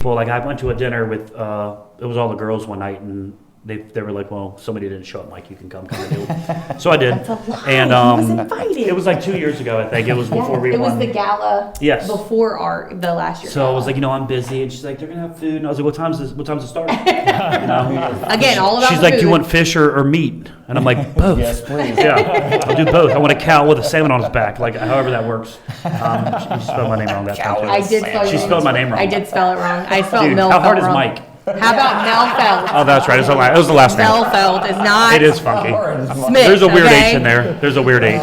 people. Like I went to a dinner with it was all the girls one night, and they were like, well, somebody didn't show up, Mike, you can come and do it. So I did. That's a lie. And He was invited. it was like 2 years ago, I think. It was before we It was won. the gala before the last year. So I was like, I'm busy, and she's like, they're gonna have food, and I was like, what time's it start? Again, all about she's the like, food. do you want fish or meat? And I'm like, both. Yes, please. Yeah, I'll do both. I want a cow with a salmon on his back, like however that works. She spelled my name wrong that time too. I did spell She spelled my name wrong. I did spell it wrong. I spelled Dude, Melfeld how hard is wrong. Mike? How about Melfeld? Oh, that's right. It was the last name. Melfeld is not. It is funky. Smith. There's a weird okay? H in there. There's a weird H.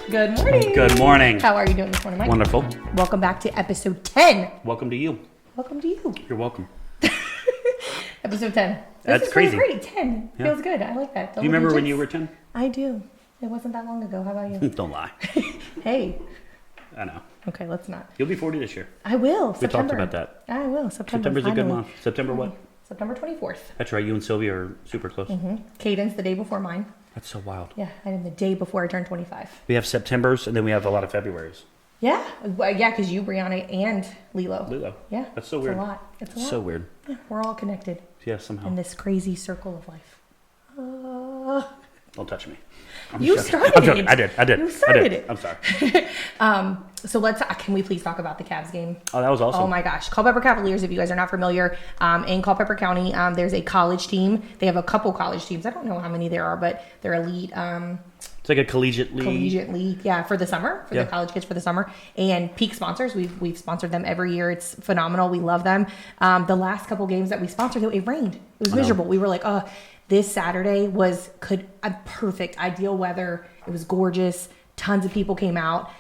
Good morning. Good morning. How are you doing this morning, Mike? Wonderful. Welcome back to episode 10. Welcome to you. Welcome to you. You're welcome. Episode 10. That's this is crazy. Really great. 10. Yeah. Feels good. I like that. Do you remember when you were 10? I do. It wasn't that long ago. How about you? Don't lie. Hey. I know. Okay, let's not. You'll be 40 this year. I will. We September. talked about that. I will. September. September's a good finally. month. September what? September 24th. That's right. You and Sylvia are super close. Cadence the day before mine. That's so wild. Yeah, I did the day before I turned 25. We have Septembers, and then we have a lot of Februarys. Yeah. Well, yeah, because you, Brianna, and Lilo. Yeah. That's so weird. It's a lot. It's a lot. So weird. Yeah, we're all connected Yeah, somehow. in this crazy circle of life. Don't touch me. You joking. started I'm joking. it. I did. You started it. I'm sorry. So let's. Can we please talk about the Cavs game? Oh, that was awesome. Oh my gosh, Culpeper Cavaliers. If you guys are not familiar, in Culpeper County, there's a college team. They have a couple college teams. I don't know how many there are, but they're elite. It's like a collegiate league. Yeah, for the summer, for the college kids for the summer. And Peak sponsors, we've sponsored them every year. It's phenomenal. We love them. The last couple games that we sponsored, it rained. It was miserable. We were like, this Saturday was perfect, ideal weather. It was gorgeous. Tons of people came out.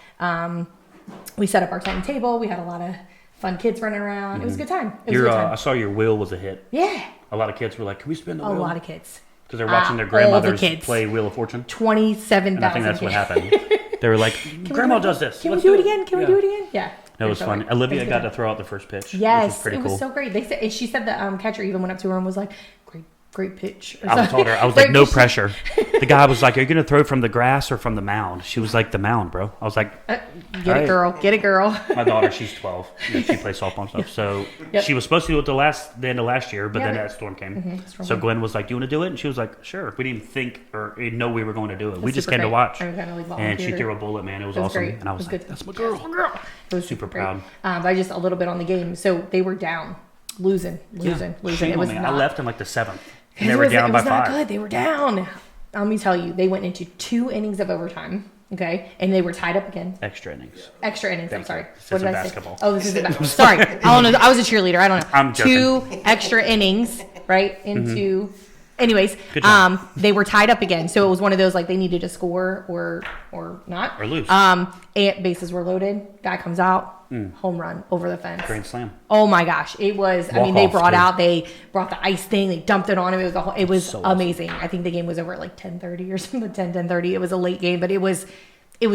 We set up our tent and table. We had a lot of fun kids running around. Mm-hmm. It was a good time. I saw your wheel was a hit. Yeah. A lot of kids were like, can we spin the wheel? A lot of kids. Because they're watching their grandmothers play Wheel of Fortune. 27,000 And I think that's what happened. They were like, Grandma does this. Can we do it again? Can we do it again? Yeah. That was fun. Olivia got to throw out the first pitch. Yes. Which was pretty it cool. was so great. She said the catcher even went up to her and was like, great pitch. I told her, I was like, no pressure. The guy was like, are you going to throw from the grass or from the mound? She was like, the mound, bro. I was like, get it, girl. Get it, girl. My daughter, she's 12. She plays softball and stuff. So she was supposed to do it the end of last year, but then that storm came. So Gwen was like, do you want to do it? And she was like, sure. We didn't think or know we were going to do it. We just came to watch. And she threw a bullet, man. It was awesome. Great. And I was like, that's my girl. It was super proud. But just a little bit on the game. So they were down. Losing. Shame It was on me. not, I left in like the 7th. And they were down by 5. Not good. They were down. Let me tell you, they went into 2 innings of overtime. Okay, and they were tied up again. Extra innings. I'm sorry. What did I basketball. say? Oh, this is basketball. Sorry. I don't know. I was a cheerleader. I don't know. I'm joking. 2 extra innings, right? Into. Anyways, they were tied up again. So it was one of those like they needed to score or not. Or lose. And bases were loaded. Guy comes out. Home run over the fence. Grand slam. Oh my gosh. It was, they brought the ice thing, they dumped it on him. It was so amazing. Awesome. I think the game was over at like 10:30 or something, 10:30. It was a late game, but it was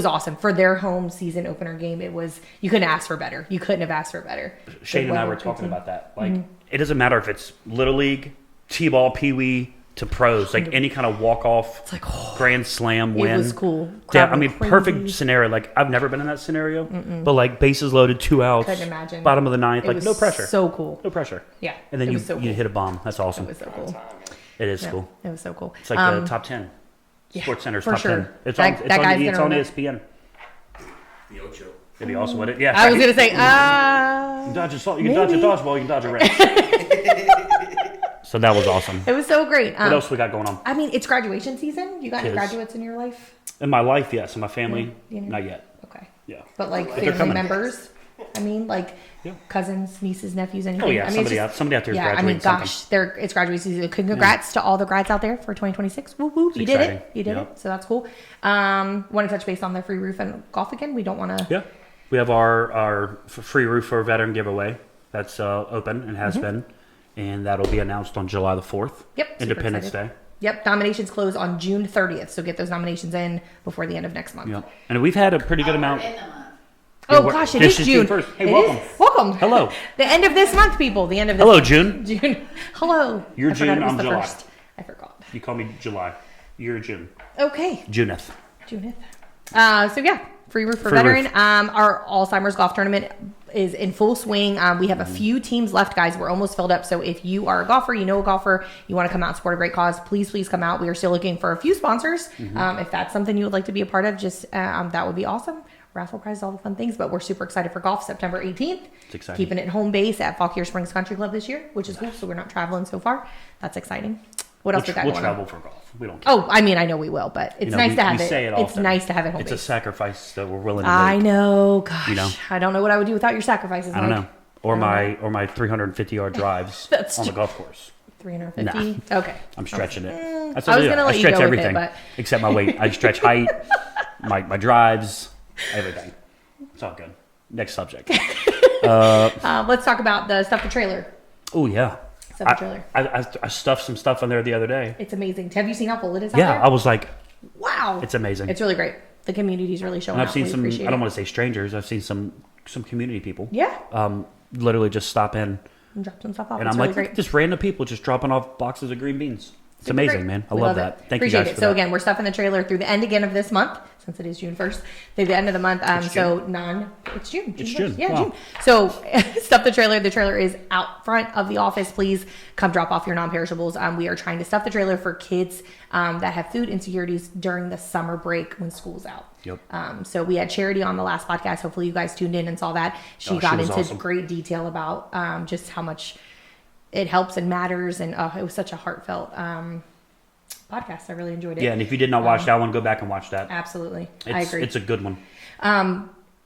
awesome. For their home season opener game, you couldn't ask for better. You couldn't have asked for better. Shane and I were talking about that. Like, it doesn't matter if it's Little League, T-ball, Pee-wee, to pros, like any kind of walk-off grand slam win. It was cool. Yeah, perfect scenario. Like, I've never been in that scenario, but like bases loaded, 2 outs. Couldn't imagine. Bottom of the 9th, like no pressure. So cool. No pressure. Yeah. And then you hit a bomb. That's awesome. It was so cool. It is cool. It was so cool. It's like the top 10. Sports Center's top 10. It's on ESPN. The Ocho. It'd be awesome with it. Yeah. I was gonna say, you can dodge a dodgeball, you can dodge a wrench. So that was awesome. It was so great. What else we got going on? It's graduation season. You got any graduates in your life? In my life, yes. In my family, not yet. Okay. Yeah. But like family members? Cousins, nieces, nephews, anything? Oh yeah, somebody out there is graduating. It's graduation season. Congrats to all the grads out there for 2026. Woo woo! You did it. So that's cool. Want to touch base on the free roof and golf again? We don't want to. Yeah. We have our free roof for veteran giveaway that's open and has been. And that'll be announced on July the 4th. Yep. Independence Day. Yep. Nominations close on June 30th. So get those nominations in before the end of next month. Yep. And we've had a pretty good amount. Oh gosh, it is June. First. Hey, it welcome. Welcome. Hello. The end of this month, people. The end of this Hello, month. June. June. Hello. You're I forgot June, it was I'm the July. first. I forgot. You call me July. You're June. Okay. Juneth. Juneth. So yeah, free roof for Free veteran. roof. Our Alzheimer's golf tournament is in full swing. We have a few teams left, guys. We're almost filled up. So if you are a golfer, you know a golfer, you want to come out and support a great cause, please come out. We are still looking for a few sponsors. If that's something you would like to be a part of, just that would be awesome. Raffle prizes, all the fun things, but we're super excited for golf September 18th. It's exciting. Keeping it home base at Fauquier Springs Country Club this year, which is cool. So we're not traveling so far. That's exciting. What else we got We'll going travel on? for golf. We don't care. Oh, I mean, I know we will, but it's nice to have it. Say it It's often. nice to have it home It's a base. sacrifice that we're willing to make. I know, gosh. You know? I don't know what I would do without your sacrifices. I don't know. Or my 350-yard drives That's on the true. golf course. 350. Okay. I'm stretching it. That's I what was do. gonna let I you stretch go with it, everything but- except my weight. I stretch height, my drives, everything. It's all good. Next subject. Let's talk about the stuff the trailer. Oh yeah. Stuff the trailer. I stuffed some stuff in there the other day. It's amazing. Have you seen how full it is out Yeah, there? I was like, Wow. it's amazing. It's really great. The community's really showing And I've out. seen We some. I appreciate don't it. want to say strangers. I've seen some community people. Yeah. Literally just stop in, And drop some stuff off. and It's I'm really like, great. look at just random people just dropping off boxes of green beans. It's Super amazing, great. man. I We love it. that. Thank Appreciate you guys it. for So that. again, we're stuffing the trailer through the end again of this month, since it is June 1st. Through the end of the month. It's It's June. It's 1st. June. Yeah, Wow. June. So stuff the trailer. The trailer is out front of the office. Please come drop off your non-perishables. We are trying to stuff the trailer for kids that have food insecurities during the summer break when school's out. Yep. So we had Charity on the last podcast. Hopefully you guys tuned in and saw that. She She got was into awesome. great detail about just how much it helps and matters. And it was such a heartfelt podcast. I really enjoyed it. Yeah, and if you did not watch that one, go back and watch that. Absolutely. I agree. It's a good one.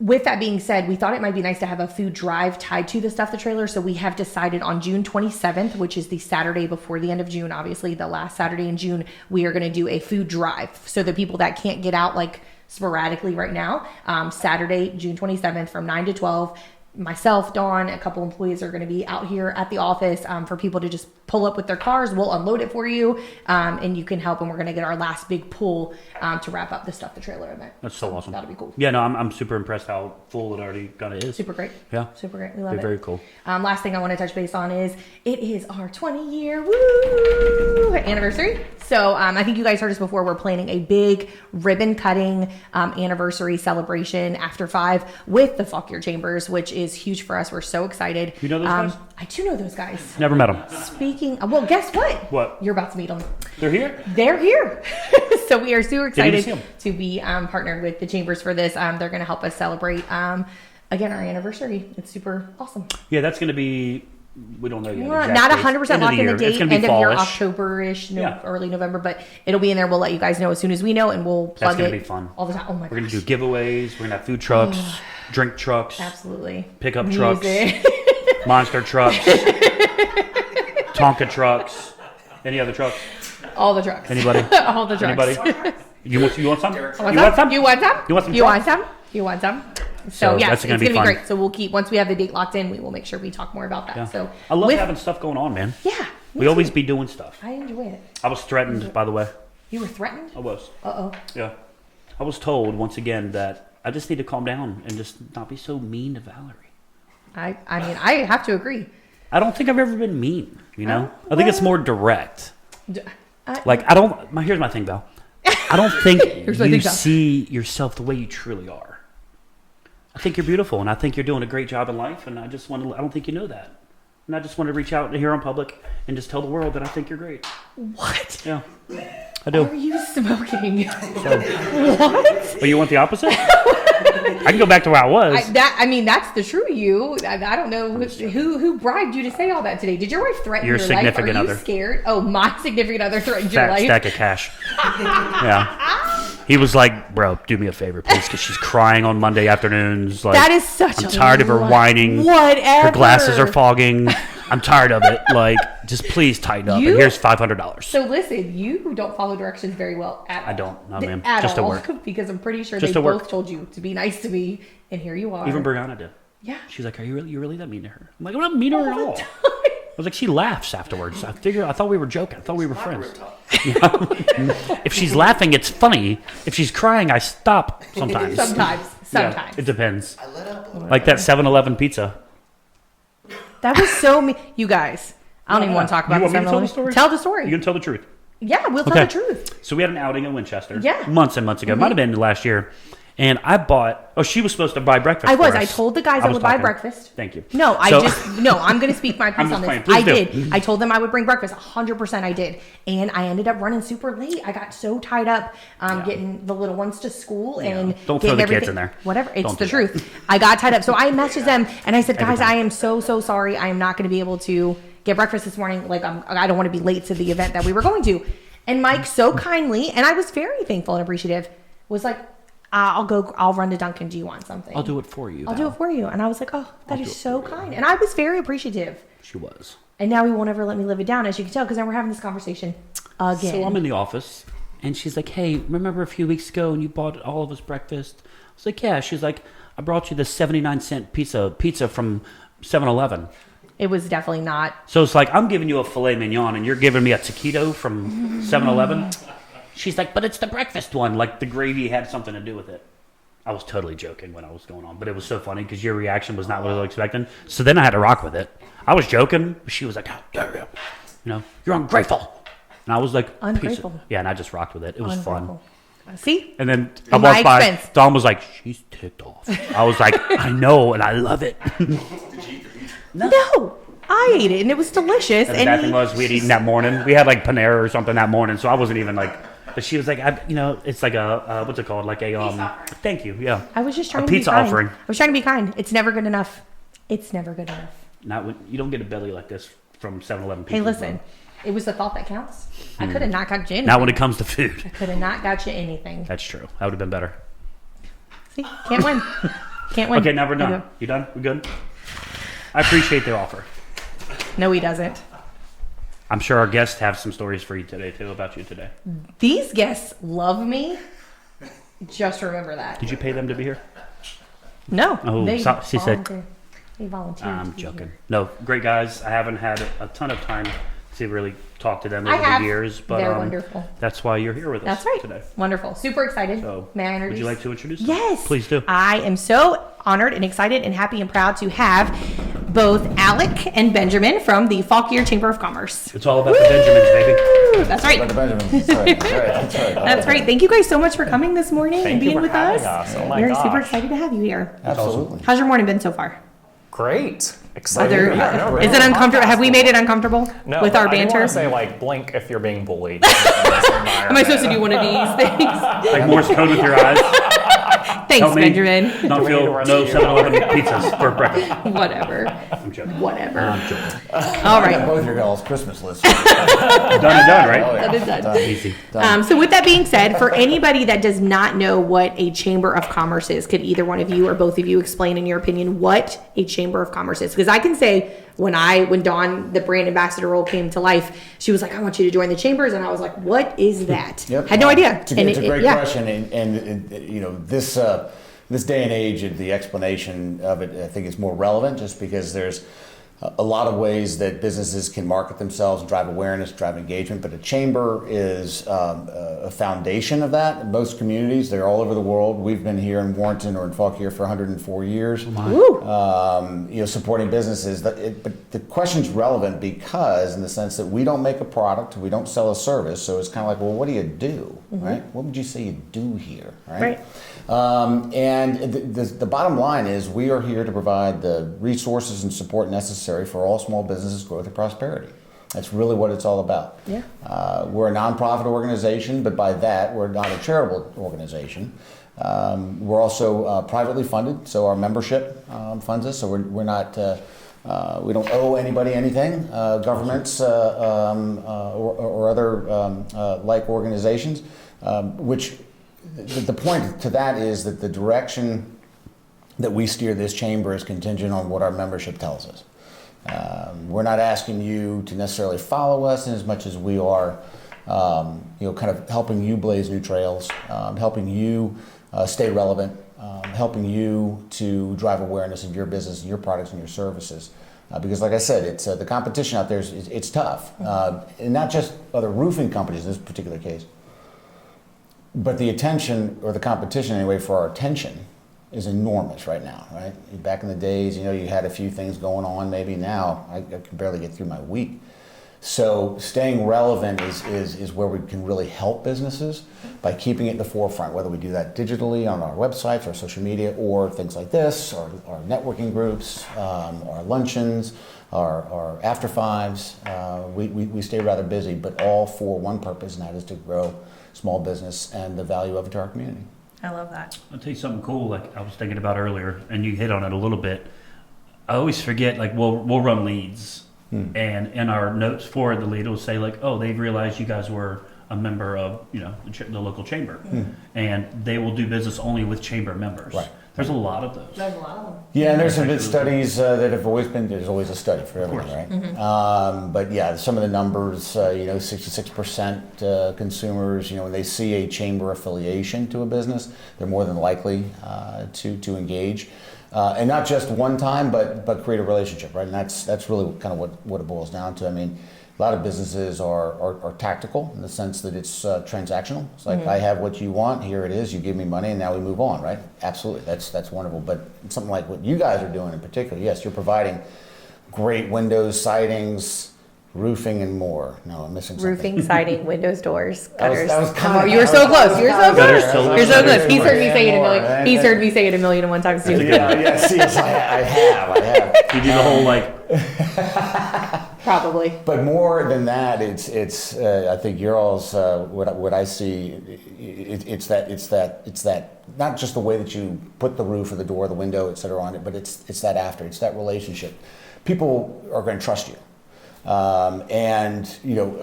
With that being said, we thought it might be nice to have a food drive tied to the Stuff the Trailer. So we have decided on June 27th, which is the Saturday before the end of June, obviously the last Saturday in June, we are going to do a food drive. So the people that can't get out like sporadically right now, Saturday, June 27th from 9 to 12, myself, Dawn, a couple employees are going to be out here at the office for people to just pull up with their cars. We'll unload it for you, and you can help. And we're going to get our last big pull to wrap up the Stuff the Trailer event. That's so awesome. That'll be cool. Yeah, no, I'm super impressed how full it already kind of is. Super great. Yeah. Super great. We love They're it. very cool. Last thing I want to touch base on is it is our 20-year woo anniversary. So I think you guys heard us before. We're planning a big ribbon cutting anniversary celebration after 5 with the Fauquier Chambers, which is huge for us. We're so excited. You know those guys? I do know those guys. Never met them. Speaking, well, guess what? What? You're about to meet them. They're here? They're here. So we are super Didn't even excited see 'em. to be partnered with the Chambers for this. They're going to help us celebrate, again, our anniversary. It's super awesome. Yeah, that's going to be, we don't know yet. Well, exact not dates. 100% End of locked in the year. date. It's going to End be of year, fallish. October-ish, Yeah. early November, but it'll be in there. We'll let you guys know as soon as we know, and we'll plug That's going it to be fun. all the time. Oh my We're going gosh. to do giveaways. We're going to have food trucks, drink trucks, Absolutely. pickup trucks, Music. monster trucks, Tonka trucks. Any other trucks? All the trucks. Anybody? All the trucks. Anybody? You want some? You want some? You You want some? You want some? You want some You want trucks? some? You want some? So, So yeah, that's it's gonna going be to be fun. great. So we'll keep, once we have the date locked in, we will make sure we talk more about that. Yeah. So I love with- having stuff going on, man. Yeah. We always be doing stuff. I enjoy it. I was threatened, by the way. You were threatened? I was. Uh-oh. Yeah. I was told once again that I just need to calm down and just not be so mean to Valerie. I mean, I have to agree. I don't think I've ever been mean, you know? I think it's well- more direct. I- Like, I don't, here's my thing, Val. I don't think Here's my you thing, Val. see yourself the way you truly are. I think you're beautiful, and I think you're doing a great job in life, and I don't think you know that. And I just want to reach out here on public and just tell the world that I think you're great. What? Yeah, I do. Are you smoking? So, What? but you want the opposite? I can go back to where I was. I mean, that's the true you. I don't know who bribed you to say all that today. Did your wife threaten Your your life? Are significant you other. scared? Oh, my significant other threatened your Fat life. stack of cash. Yeah. He was like, bro, do me a favor, please, because she's crying on Monday afternoons. Like, That is such I'm tired of her whining. Whatever. Her glasses are fogging. I'm tired of it. Like, just please tighten up. You- And here's $500. So listen, you don't follow directions very well at all. I don't. No, ma'am. At Just at all, work. because I'm pretty sure Just they at work. both told you to be nice to me, and here you are. Even Brianna did. Yeah. She's like, you really that mean to her? I'm like, I'm not mean to her at all. I was like, she laughs afterwards. I thought we were joking. I thought we were friends. If she's laughing, it's funny. If she's crying, I stop sometimes. Sometimes. Yeah, it depends. I let up. Like that 7-Eleven pizza. That was so me. You guys, I don't even want to talk about you the want me to tell the 7-Eleven. story? Tell the story. You can tell the truth. Yeah, we'll tell the truth. So we had an outing in Winchester. Yeah. Months and months ago. Might have been last year. And I bought... Oh, she was supposed to buy breakfast for us. I told the guys I would buy breakfast. Thank you. No, I'm going to speak my piece on this. Please do. Did. I told them I would bring breakfast. 100% I did. And I ended up running super late. I got so tied up getting the little ones to school and don't throw the kids in there. Whatever. It's the truth. I got tied up. So I messaged them and I said, guys, I am so sorry. I am not going to be able to get breakfast this morning. Like, I don't want to be late to the event that we were going to. And Mike so kindly, and I was very thankful and appreciative, was like, I'll run to Dunkin'. Do you want something? I'll do it for you. I'll do it for you. And I was like, oh, that is so kind. And I was very appreciative. She was. And now he won't ever let me live it down, as you can tell, because now we're having this conversation again. So I'm in the office, and she's like, hey, remember a few weeks ago when you bought all of us breakfast? I was like, yeah. She's like, I brought you the 79-cent pizza from 7-Eleven. It was definitely not. So it's like, I'm giving you a filet mignon, and you're giving me a taquito from 7-Eleven? She's like, but it's the breakfast one. Like, the gravy had something to do with it. I was totally joking when I was going on, but it was so funny because your reaction was not what I was expecting. So then I had to rock with it. I was joking, but she was like, how dare you? You know, you're ungrateful. And I was like, ungrateful. Yeah, and I just rocked with it. It was fun. See? And then I walked by. Dawn was like, she's ticked off. I was like, I know, and I love it. Did you eat the pizza? No. I ate it, and it was delicious. And the bad thing was, we had eaten that morning. We had like Panera or something that morning, so I wasn't even like... But she was like, it's like a, what's it called? Like a, thank you, yeah. I was just trying to be pizza kind. offering. I was trying to be kind. It's never good enough. It's never good enough. Not when, you don't get a belly like this from 7-Eleven pizza. Hey, listen, it was the thought that counts. I could have not got you anything. Not when it comes to food. I could have not got you anything. That's true. That would have been better. See, can't win. Can't win. Okay, now we're done. You done? We good? I appreciate the offer. No, he doesn't. I'm sure our guests have some stories for you today, too, about you today. These guests love me. Just remember that. Did you pay them to be here? No. Oh, she said. They volunteered. I'm joking. No, great guys. I haven't had a ton of time to really talk to them over the years. But they're wonderful. That's why you're here with us today. Wonderful. Super excited. So, may I introduce? Would you like to introduce them? Yes. Please do. I am so honored and excited and happy and proud to have both Alec and Benjamin from the Fauquier Chamber of Commerce. It's all about the Benjamins, baby. That's right. About the Benjamins. That's right. That's right. Thank you guys so much for coming this morning and being with us. Oh my We're gosh. super excited to have you here. Absolutely. How's your morning been so far? Great. Excited. Is it uncomfortable? Have we made it uncomfortable No, with our I banter? want to say, like, blink if you're being bullied. Am I supposed to do one of these things? Like Morse code with your eyes. Thanks, Help me Benjamin. Not feel no 7-Eleven pizzas for breakfast. Whatever. I'm joking. Whatever. I'm joking. All I got right. both your girls' Christmas lists. Done and done, right? Oh, yeah. That is done. Easy. So with that being said, for anybody that does not know what a Chamber of Commerce is, could either one of you or both of you explain in your opinion what a Chamber of Commerce is? Because I can say when Dawn, the brand ambassador role came to life, she was like, I want you to join the chambers. And I was like, what is that? Yep. Had no idea. It's a great question. And you know, this day and age, the explanation of it, I think, is more relevant just because there's a lot of ways that businesses can market themselves, drive awareness, drive engagement, but a chamber is a foundation of that. In most communities, they're all over the world. We've been here in Warrenton or in Fauquier for 104 years, supporting businesses. But the question's relevant because in the sense that we don't make a product, we don't sell a service, so it's kind of like, well, what do you do, right? What would you say you do here, right? And the bottom line is we are here to provide the resources and support necessary for all small businesses' growth and prosperity. That's really what it's all about. Yeah. We're a nonprofit organization, but by that, we're not a charitable organization. We're also privately funded, so our membership funds us, so we're not, we don't owe anybody anything, governments or other like organizations, which the point to that is that the direction that we steer this chamber is contingent on what our membership tells us. We're not asking you to necessarily follow us in as much as we are, kind of helping you blaze new trails, helping you stay relevant, helping you to drive awareness of your business and your products and your services. Because like I said, it's the competition out there it's tough. And not just other roofing companies in this particular case, but the attention, or the competition anyway, for our attention is enormous right now, right? Back in the days, you had a few things going on. Maybe now I can barely get through my week. So staying relevant is where we can really help businesses by keeping it in the forefront, whether we do that digitally on our websites, our social media, or things like this, or our networking groups, our luncheons, our after fives. We stay rather busy, but all for one purpose, and that is to grow small business and the value of it to our community. I love that. I'll tell you something cool, like I was thinking about earlier, and you hit on it a little bit. I always forget, like we'll run leads. And in our notes for the lead, it'll say like, "Oh, they've realized you guys were a member of, the local chamber, and they will do business only with chamber members." Right. There's a lot of those. There's a lot of them. Yeah, and there's some good studies that have always been. There's always a study for everything, right? But yeah, some of the numbers, 66% consumers, when they see a chamber affiliation to a business, they're more than likely to engage. And not just one time, but create a relationship, right? And that's really kind of what it boils down to. I mean, a lot of businesses are tactical in the sense that it's transactional. It's like, I have what you want, here it is, you give me money, and now we move on, right? Absolutely, that's wonderful. But something like what you guys are doing in particular, yes, you're providing great windows, sidings, roofing, and more. No, I'm missing something. Roofing, siding, windows, doors, gutters. That was kinda- you were so close. You're so Gutters, close. totally. You're so close. He's heard me say it a More, million. right? He's heard me say it a million and one times too. Yeah, see, I have. You do the whole like, Probably. But more than that, it's I think your all's what I see. It's that not just the way that you put the roof or the door, the window, et cetera, on it, but it's that after. It's that relationship. People are going to trust you, and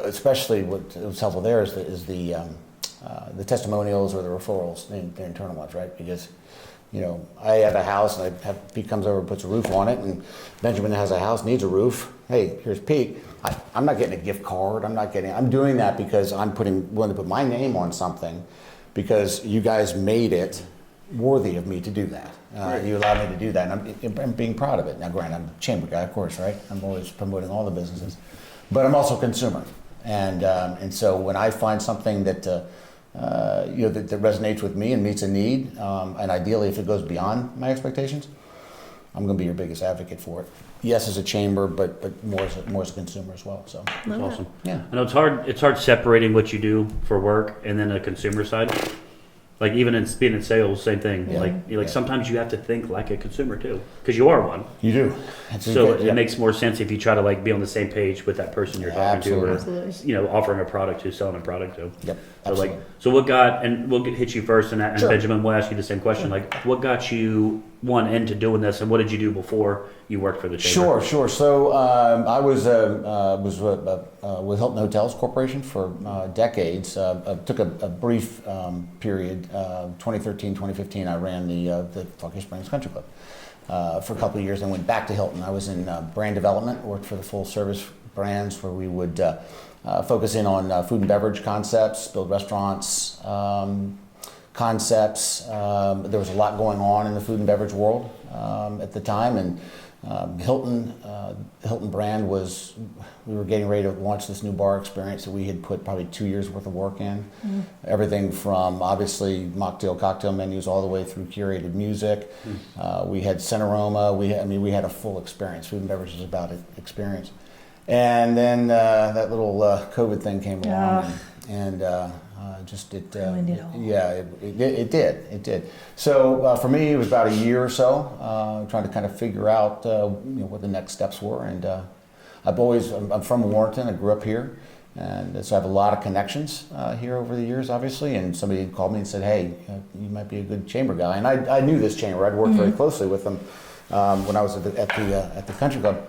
especially what's helpful there is the testimonials or the referrals, the internal ones, right? Because I have a house and Pete comes over and puts a roof on it, and Benjamin has a house, needs a roof. Hey, here's Pete. I'm not getting a gift card. I'm doing that because I'm willing to put my name on something because you guys made it worthy of me to do that. You allowed me to do that, and I'm being proud of it. Now, granted, I'm a chamber guy, of course, right? I'm always promoting all the businesses, but I'm also a consumer, and so when I find something that that resonates with me and meets a need, and ideally if it goes beyond my expectations, I'm going to be your biggest advocate for it. Yes, as a chamber, but more as a consumer as well. So that's awesome. Yeah, I know it's hard separating what you do for work and then the consumer side. Like even in being in sales, same thing. Yeah. Sometimes you have to think like a consumer too, because you are one. You do. So it makes more sense if you try to be on the same page with that person you're talking Absolutely. to, or offering a product to, selling a product to. Yep. So Absolutely. so what got, and we'll hit you first, and Sure. Benjamin will ask you the same question. What got you into doing this, and what did you do before you worked for the chamber? Sure. So I was with Hilton Hotels Corporation for decades. Took a brief period, 2013, 2015. I ran the Flushing Springs Country Club for a couple of years, and went back to Hilton. I was in brand development, worked for the full service brands where we would focus in on food and beverage concepts, build restaurants. Concepts. There was a lot going on in the food and beverage world at the time, and Hilton brand we were getting ready to launch this new bar experience that we had put probably 2 years worth of work in. Everything from obviously mocktail, cocktail menus all the way through curated music. We had Cineroma. We had a full experience. Food and beverage is about experience. And then that little COVID thing came along, and it did. So for me, it was about a year or so trying to kind of figure out what the next steps were. And I'm from Warrenton. I grew up here, and so I have a lot of connections here over the years, obviously. And somebody called me and said, "Hey, you might be a good chamber guy." And I knew this chamber. I'd worked very closely with them when I was at the country club.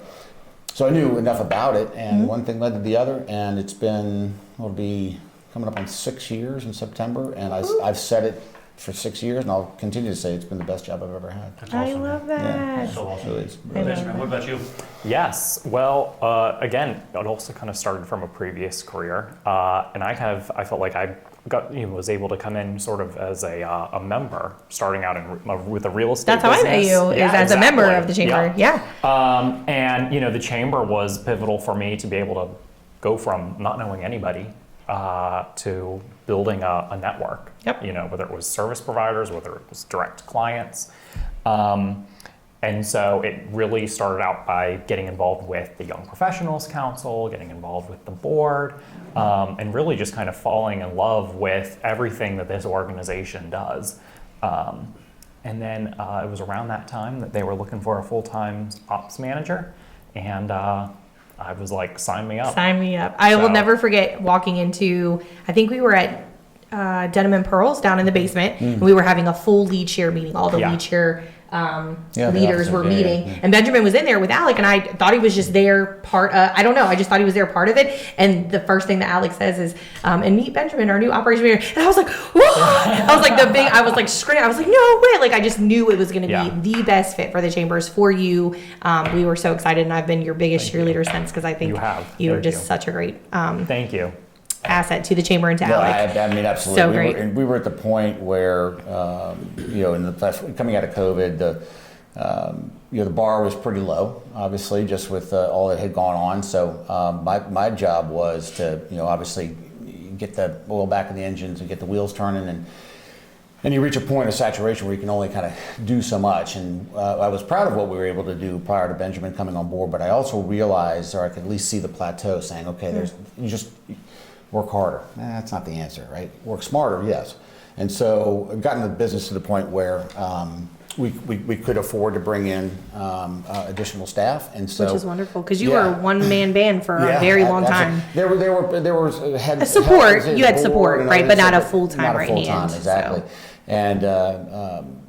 So I knew enough about it, and one thing led to the other, and it'll be coming up on 6 years in September, and I've said it for 6 years, and I'll continue to say it's been the best job I've ever had. That's awesome. I love that. Yeah, That's so awesome. it is. Benjamin, what about you? Yes. Well, again, it also kind of started from a previous career, and I felt like I was able to come in sort of as a member, starting out with a real estate. That's how I met you, as a member of the chamber. Yeah. And the chamber was pivotal for me to be able to go from not knowing anybody to building a network. Yep. Whether it was service providers, whether it was direct clients. And so it really started out by getting involved with the Young Professionals Council, getting involved with the board, and really just kind of falling in love with everything that this organization does. And then it was around that time that they were looking for a full-time ops manager, and I was like, sign me up. Sign me up. I will never forget walking into, I think we were at Denim and Pearls down in the basement, and we were having a full lead share meeting. All the lead share leaders were meeting, and Benjamin was in there with Alec, and I thought he was just there I don't know, I just thought he was there part of it. And the first thing that Alec says is, and meet Benjamin, our new operation manager. And I was like, whoa! I was like screaming, I was like, no way! Like, I just knew it was going to be the best fit for the Chambers, for you. We were so excited, and I've been your biggest cheerleader since, because I think you are just such a great thank you asset to the Chamber and to Alec. I mean, absolutely. So great. We were at the point where, coming out of COVID, the bar was pretty low, obviously, just with all that had gone on. So my job was to, obviously get the oil back in the engines and get the wheels turning, and you reach a point of saturation where you can only kind of do so much. And I was proud of what we were able to do prior to Benjamin coming on board, but I also realized, or I could at least see the plateau, saying, okay, you just work harder. That's not the answer, right? Work smarter, yes. And so I've gotten the business to the point where we could afford to bring in additional staff, and so, which is wonderful, because you were a one-man band for a very long time. There was a support. You had support, right, but not a full-time right hand. Exactly. So. And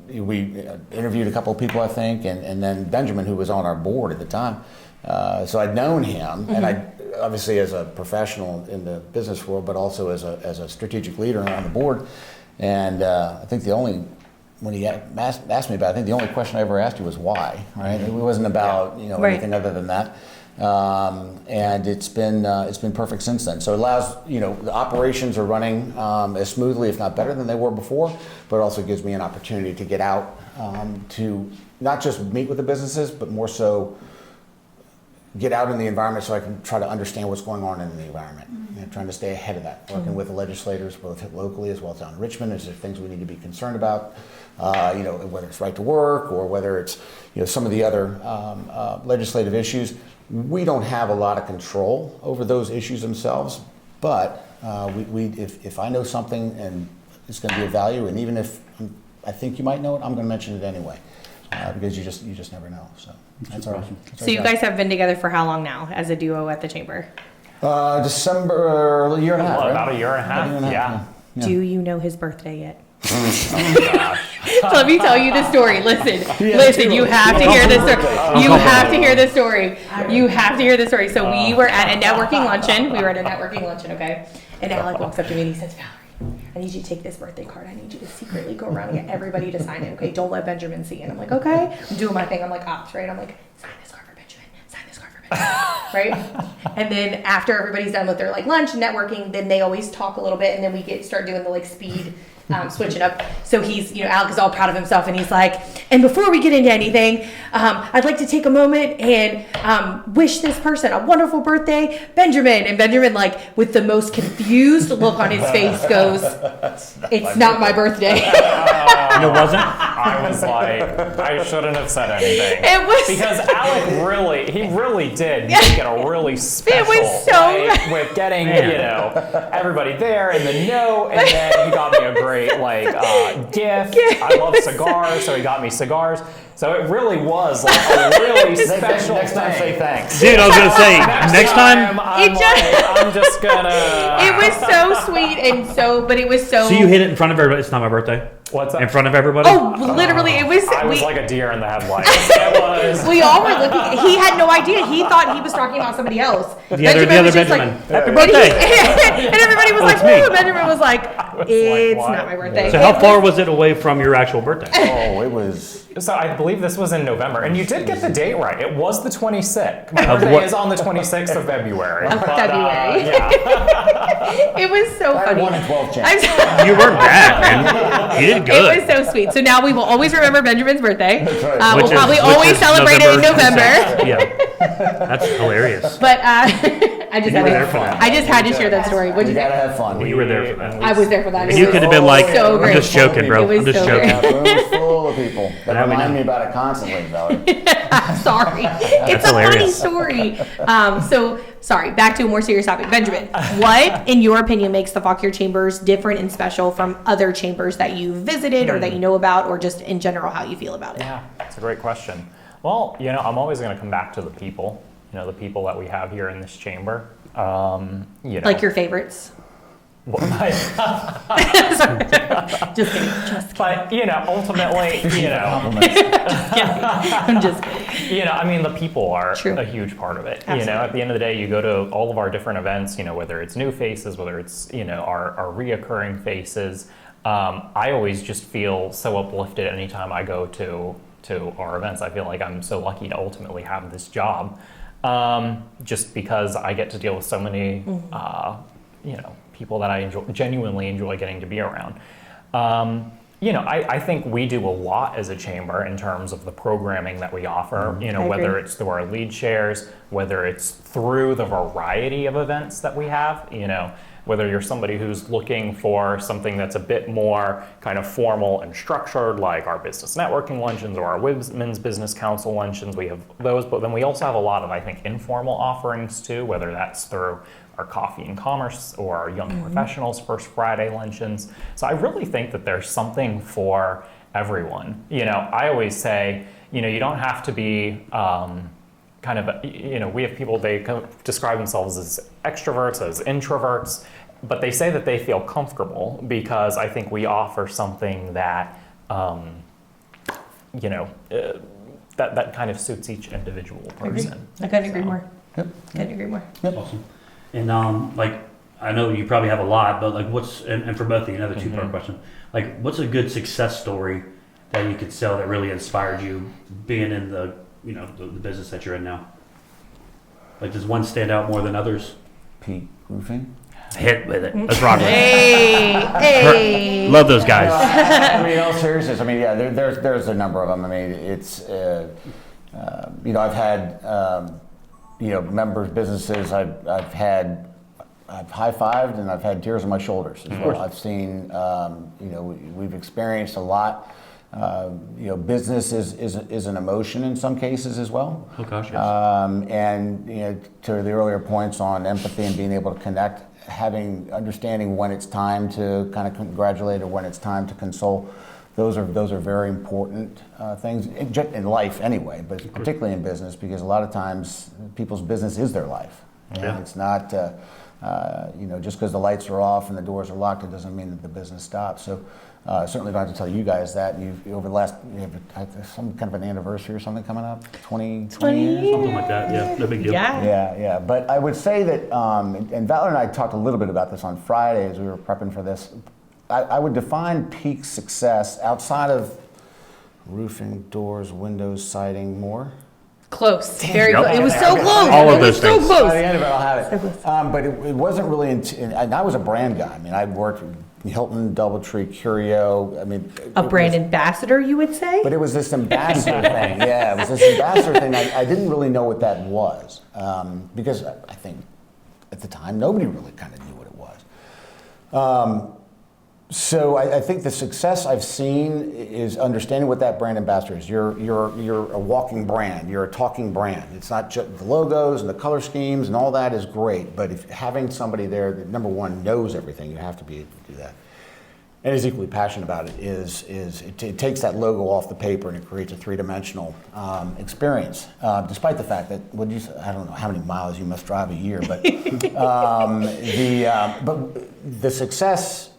we interviewed a couple of people, I think, and then Benjamin, who was on our board at the time. So I'd known him, and I obviously as a professional in the business world, but also as a strategic leader on the board. And I think when he asked me about it, I think the only question I ever asked you was why, right? It wasn't about anything other than that. And it's been perfect since then. So it allows, the operations are running as smoothly, if not better than they were before, but it also gives me an opportunity to get out to not just meet with the businesses, but more so get out in the environment so I can try to understand what's going on in the environment. Trying to stay ahead of that, working with the legislators, both locally as well as down in Richmond. Is there things we need to be concerned about? Whether it's right to work or whether it's some of the other legislative issues. We don't have a lot of control over those issues themselves, but if I know something and it's going to be of value, and even if I think you might know it, I'm going to mention it anyway, because you just never know. So that's our. So you guys have been together for how long now as a duo at the Chamber? December, a year and a half. Well, right? about a year and a half. Yeah. Do you know his birthday yet? So let me tell you the story. Listen, you have to hear this story. You have to hear this story. You have to hear this story. So we were at a networking luncheon. Okay? And Alec walks up to me and he says, Valerie, I need you to take this birthday card. I need you to secretly go around and get everybody to sign it. Okay? Don't let Benjamin see it. I'm like, okay. I'm doing my thing. I'm like ops, right? I'm like, sign this card for Benjamin. Sign this card for Benjamin. Right? And then after everybody's done with their lunch and networking, then they always talk a little bit, and then we start doing the speed switch it up. So he's, Alec is all proud of himself, and he's like, and before we get into anything, I'd like to take a moment and wish this person a wonderful birthday, Benjamin. And Benjamin, with the most confused look on his face, goes, it's not my birthday. And it wasn't? I was like, I shouldn't have said anything. It was because Alec really did make it a really special it was so night with getting everybody there and the note, and then he got me a great gift. I love cigars, so he got me cigars. So it really was a really special next time thing. say thanks. Dude, I was going to say, next time. I'm just gonna. It was so sweet but it was so. So you hit it in front of everybody. It's not my birthday. What's that? In front of everybody? Oh, literally, it was. I was like a deer in the headlights. It was. We all were looking. He had no idea. He thought he was talking about somebody else. The other Benjamin. Happy birthday. And everybody was like, "Woo!" Benjamin was like, "It's not my birthday." So how far was it away from your actual birthday? Oh, it was. So I believe this was in November, and you did get the date right. It was the 26th. My birthday is on the 26th of February. It was so funny. 1 in 12 chance. You weren't bad, man. You did good. It was so sweet. So now we will always remember Benjamin's birthday. Right. We'll probably always celebrate it in November. Yeah, that's hilarious. But I I just You were there had for that. to, I just had to share that story. What'd You you gotta think? have fun. You were there for that. I was there for that. And you could have been like, so I'm great. just joking, bro. It was I'm just so joking. great. Room full of people that Now we remind know. me about it constantly, Valerie. Sorry. It's a hilarious. funny story. So, sorry, back to a more serious topic. Benjamin, what, in your opinion, makes the Fauquier Chambers different and special from other chambers that you've visited or that you know about, or just in general how you feel about it? Yeah, that's a great question. Well, I'm always going to come back to the people. The people that we have here in this chamber. Like your favorites? But, Sorry. Just kidding. Just kidding. ultimately, I'm just kidding. I mean, the people are True. a huge part of it. Absolutely. At the end of the day, you go to all of our different events, whether it's new faces, whether it's, our reoccurring faces. I always just feel so uplifted anytime I go to our events. I feel like I'm so lucky to ultimately have this job, just because I get to deal with so many, people that I genuinely enjoy getting to be around. I think we do a lot as a chamber in terms of the programming that we offer, whether it's through our lead shares, whether it's through the variety of events that we have, whether you're somebody who's looking for something that's a bit more kind of formal and structured, like our business networking luncheons or our Women's Business Council luncheons, we have those, but then we also have a lot of, I think, informal offerings too, whether that's through our Coffee and Commerce or our Young Professionals First Friday luncheons. So I really think that there's something for everyone. I always say, you don't have to be we have people, they describe themselves as extroverts, as introverts, but they say that they feel comfortable because I think we offer something that, that kind of suits each individual person. I couldn't agree more. Yep. Couldn't agree more. Awesome. And I know you probably have a lot, but what's, and for both of you, another two-part question, what's a good success story that you could sell that really inspired you being in the business that you're in now? Does one stand out more than others? Peak Roofing. Hit with it. Let's rock with it. Hey. Love those guys. In all seriousness, there's a number of them. It's, I've had, members, businesses, I've high-fived and I've had tears on my shoulders as well. I've seen, we've experienced a lot. Business is an emotion in some cases as well. Oh gosh, yes. And to the earlier points on empathy and being able to connect, understanding when it's time to kind of congratulate or when it's time to console, those are very important things in life anyway, but particularly in business, because a lot of times people's business is their life. And it's not, just because the lights are off and the doors are locked, it doesn't mean that the business stops. So certainly don't have to tell you guys that. You have some kind of an anniversary or something coming up, 20 years? Something like that, yeah. No big deal. Yeah. But I would say that, and Valerie and I talked a little bit about this on Friday as we were prepping for this. I would define peak success outside of roofing, doors, windows, siding, more. Close. Very Yep. close. It was so close. All of It was those so things. close. By the end of it, I'll have So it. But it wasn't really, and I was a brand guy. I worked with Hilton, Doubletree, Curio. A brand ambassador, you would say? But it was this ambassador thing. Yeah, it was this ambassador thing. I didn't really know what that was because I think at the time nobody really kind of knew what it was. So I think the success I've seen is understanding what that brand ambassador is. You're a walking brand. You're a talking brand. It's not just the logos and the color schemes and all that is great, but if having somebody there that, number one, knows everything, you have to be able to do that, and is equally passionate about it, it takes that logo off the paper and it creates a three-dimensional experience. Despite the fact that I don't know how many miles you must drive a year, but but the success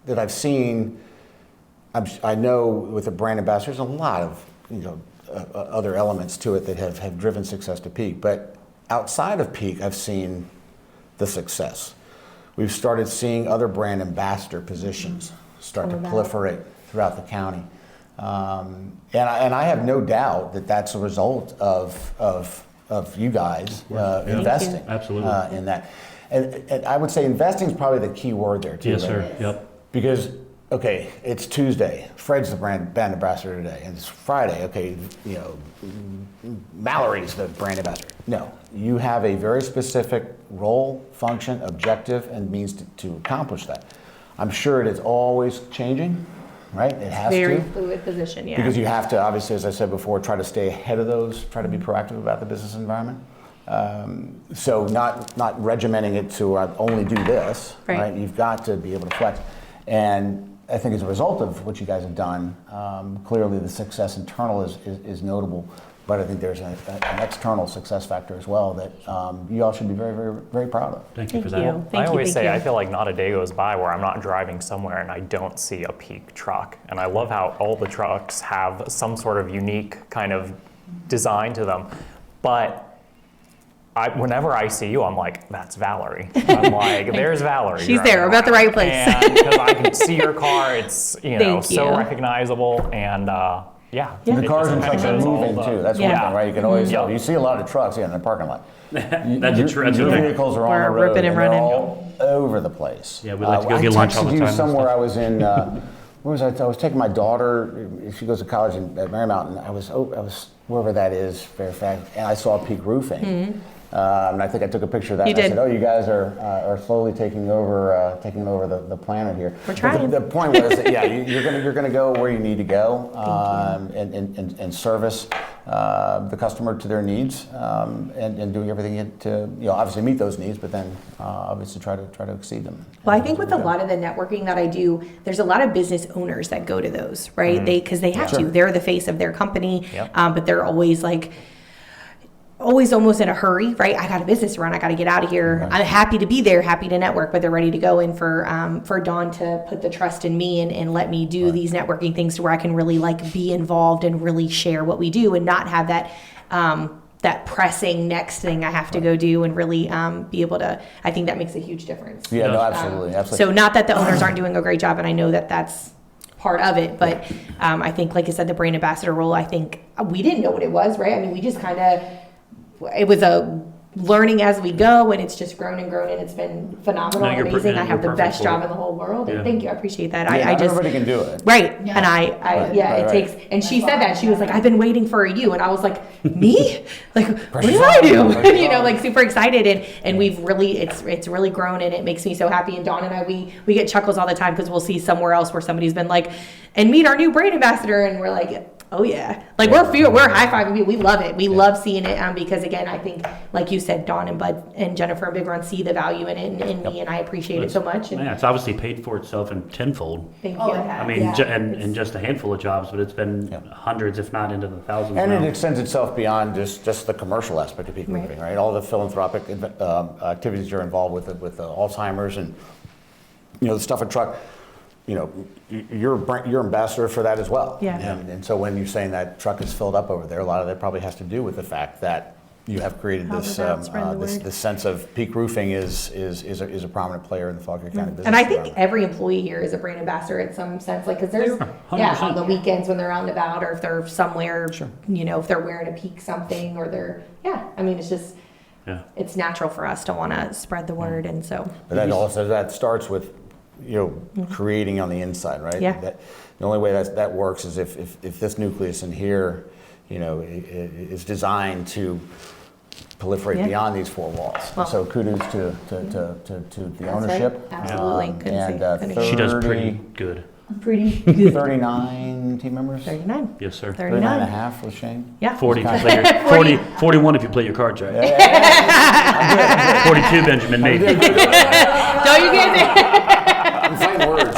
that I've seen, I know with a brand ambassador, there's a lot of other elements to it that have driven success to peak. But outside of peak, I've seen the success. We've started seeing other brand ambassador positions start to proliferate throughout the county, and I have no doubt that that's a result of you guys investing Absolutely. in that. And I would say investing is probably the key word there too. Yes, right? sir. Yep. Because okay, it's Tuesday. Fred's the brand ambassador today, and it's Friday. Okay, Valerie's the brand ambassador. No, you have a very specific role, function, objective, and means to accomplish that. I'm sure it is always changing, right? It has Very to. fluid position, yeah. Because you have to, obviously, as I said before, try to stay ahead of those, try to be proactive about the business environment. So not regimenting it to only do this, right? You've got to be able to flex. And I think as a result of what you guys have done, clearly the success internal is notable. But I think there's an external success factor as well that you all should be very, very, very proud of. Thank you for that. I always say I feel like not a day goes by where I'm not driving somewhere and I don't see a Peak truck. And I love how all the trucks have some sort of unique kind of design to them. But whenever I see you, I'm like, that's Valerie. I'm like, there's Valerie. She's there. I'm at the right place. Because I can see your car. It's so recognizable and. Yeah. The cars and trucks are moving too. That's one thing, right? You can always you see a lot of trucks in the parking lot. Your vehicles are on the road. Ripping and running. All over the place. Yeah, we like to go get lunch all the time. I texted you somewhere. I was in. Where was I? I was taking my daughter. She goes to college at Marymount. I was wherever that is, Fairfax, and I saw Peak Roofing. Mm-hmm. And I think I took a picture of that. I said, "Oh, you guys are slowly taking over the planet here." We're trying. The point was that you're gonna go where you need to go and service the customer to their needs and doing everything to obviously meet those needs, but then obviously try to exceed them. Well, I think with a lot of the networking that I do, there's a lot of business owners that go to those, right? Mm-hmm. Because they have to. They're the face of their company, but they're always always almost in a hurry, right? I got a business to run. I got to get out of here. Right. I'm happy to be there, happy to network, but they're ready to go. And for Dawn to put the trust in me and let me do these networking things to where I can really be involved and really share what we do and not have that pressing next thing I have to go do and really be able to. I think that makes a huge difference. Yeah, no, absolutely. So not that the owners aren't doing a great job, and I know that that's part of it, but I think, like I said, the brand ambassador role, I think we didn't know what it was, right? I mean, we just kind of. It was a learning as we go, and it's just grown and grown, and it's been phenomenal and amazing. I have the best job in the whole world, and thank you. I appreciate that. I just everybody can do it, right? Yeah. And it takes. And she said that she was like, "I've been waiting for you," and I was like, "Me? What do I do?" Super excited, and we've really it's really grown, and it makes me so happy. And Dawn and I we get chuckles all the time because we'll see somewhere else where somebody's been like, and meet our new brand ambassador, and we're like. Oh yeah, we're high-fiving you. We love it. We love seeing it because again, I think like you said, Dawn and Bud and Jennifer and Big Run see the value in it and me, and I appreciate it so much. And it's obviously paid for itself in tenfold. Thank you. I mean, and just a handful of jobs, but it's been hundreds, if not into the thousands. And it extends itself beyond just the commercial aspect of Peak Roofing, right? All the philanthropic activities you're involved with Alzheimer's and the stuff and truck. You're ambassador for that as well. Yeah. And so when you're saying that truck is filled up over there, a lot of that probably has to do with the fact that you have created this sense of Peak Roofing is a prominent player in the Fauquier County business. And I think every employee here is a brand ambassador in some sense, because there's on the weekends when they're out and about, or if they're somewhere, if they're wearing a Peak something, or they're it's just it's natural for us to want to spread the word, and so. But that starts with. Creating on the inside, right? Yeah. The only way that works is if this nucleus in here, is designed to proliferate beyond these four walls. Well, so kudos to the ownership. Right. Absolutely. She does pretty good. 39 team members? 39. Yes, sir. 39 and a half with Shane? Yeah. 40 if you play your, 41 if you play your cards right. Yeah. 42, Benjamin, maybe. Don't you get it? I'm fighting words.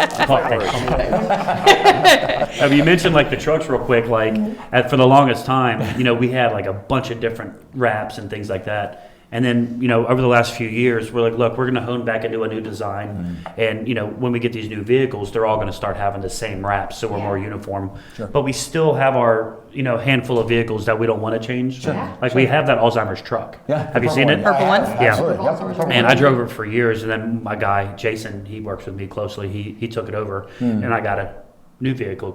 You mentioned the trucks real quick. For the longest time, we had a bunch of different wraps and things like that. And then, over the last few years, we're like, look, we're going to hone back into a new design. And, when we get these new vehicles, they're all going to start having the same wraps, so we're more uniform. Sure. But we still have our, handful of vehicles that we don't want to change. Sure. We have that Alzheimer's truck. Yeah. Have you seen it? Purple one? Yeah. Absolutely. And I drove it for years, and then my guy, Jason, he works with me closely. He took it over, and I got a new vehicle,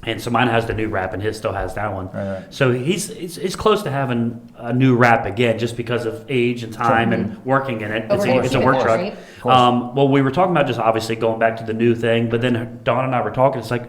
And so mine has the new wrap, and his still has that one. Right. So he's close to having a new wrap again, just because of age and time and working in it. It's a work truck. Right? Well, we were talking about just obviously going back to the new thing, but then Dawn and I were talking. It's like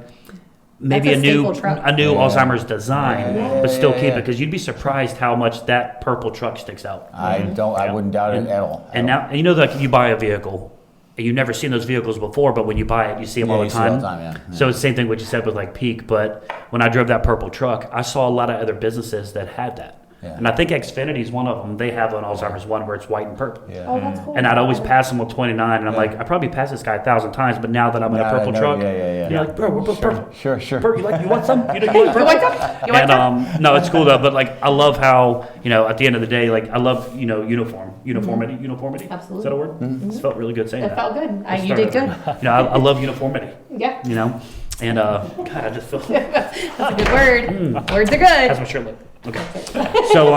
maybe That's a new truck. Alzheimer's design, but still keep it, because you'd be surprised how much that purple truck sticks out. I wouldn't doubt it at all. And now, you know, like you buy a vehicle, and you've never seen those vehicles before, but when you buy it, you see them all the time. Yeah. So it's the same thing what you said with like Peak, but when I drove that purple truck, I saw a lot of other businesses that had that. Yeah. And I think Xfinity is one of them. They have an Alzheimer's one where it's white and purple. Yeah. Oh, that's cool. And I'd always pass him with 29, and I'm like, I probably passed this guy 1,000 times, but now that I'm in a purple truck, Yeah. you're like, bro, we're both purple. Sure. You want some? You want purple? You want some? And no, it's cool though. But like, I love how, you know, at the end of the day, like, I love, you know, uniformity. Absolutely. Is that a word? It felt really good saying that. It felt good. You did good. You know, I love uniformity. Yeah. You know, and God, I just feel That's a good word. Words are good. that's my shirt look. Okay. So,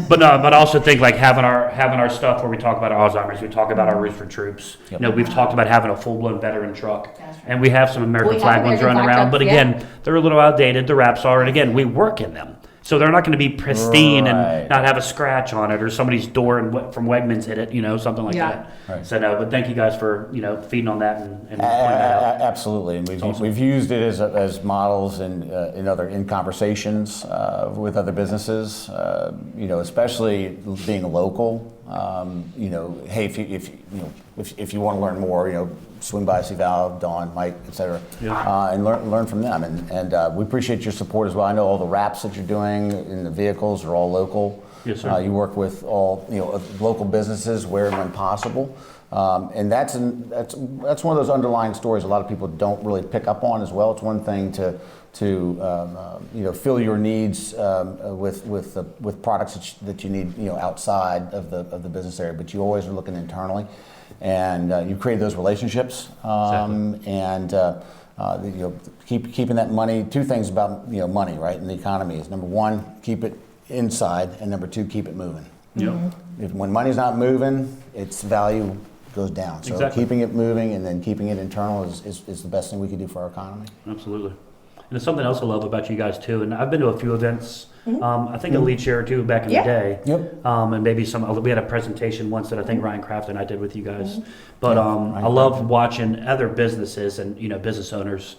but I also think like having our stuff where we talk about our Alzheimer's, we talk about our Rooster Troops. Yep. You know, we've talked about having a full-blown veteran truck, and we have some American We have flag ones American running flag around. trucks, But again, they're a little outdated. The wraps are, and again, we work in them. So they're not going to be pristine Right. and not have a scratch on it, or somebody's door from Wegmans hit it, you know, something like Yeah. that. Right. So no, but thank you guys for, you know, feeding on that and pointing that out. Absolutely, and we've used it as models in conversations with other businesses. You know, especially being local. You know, hey, if you want to learn more, you know, swing by, see Val, Dawn, Mike, etc., and learn from them. And we appreciate your support as well. I know all the wraps that you're doing in the vehicles are all local. Yes, sir. You work with all local businesses where and when possible. And that's one of those underlying stories a lot of people don't really pick up on as well. It's one thing to fill your needs with products that you need outside of the business area, but you always are looking internally, and you create those relationships, and keeping that money. Two things about money, right, in the economy is, number one, keep it inside, and number two, keep it moving. When money's not moving, its value goes down. So keeping it moving and then keeping it internal is the best thing we could do for our economy. Absolutely. And it's something else I love about you guys too. And I've been to a few events. I think a lead share or two back in the day. Yep. And maybe we had a presentation once that I think Ryan Kraft and I did with you guys. But I love watching other businesses and business owners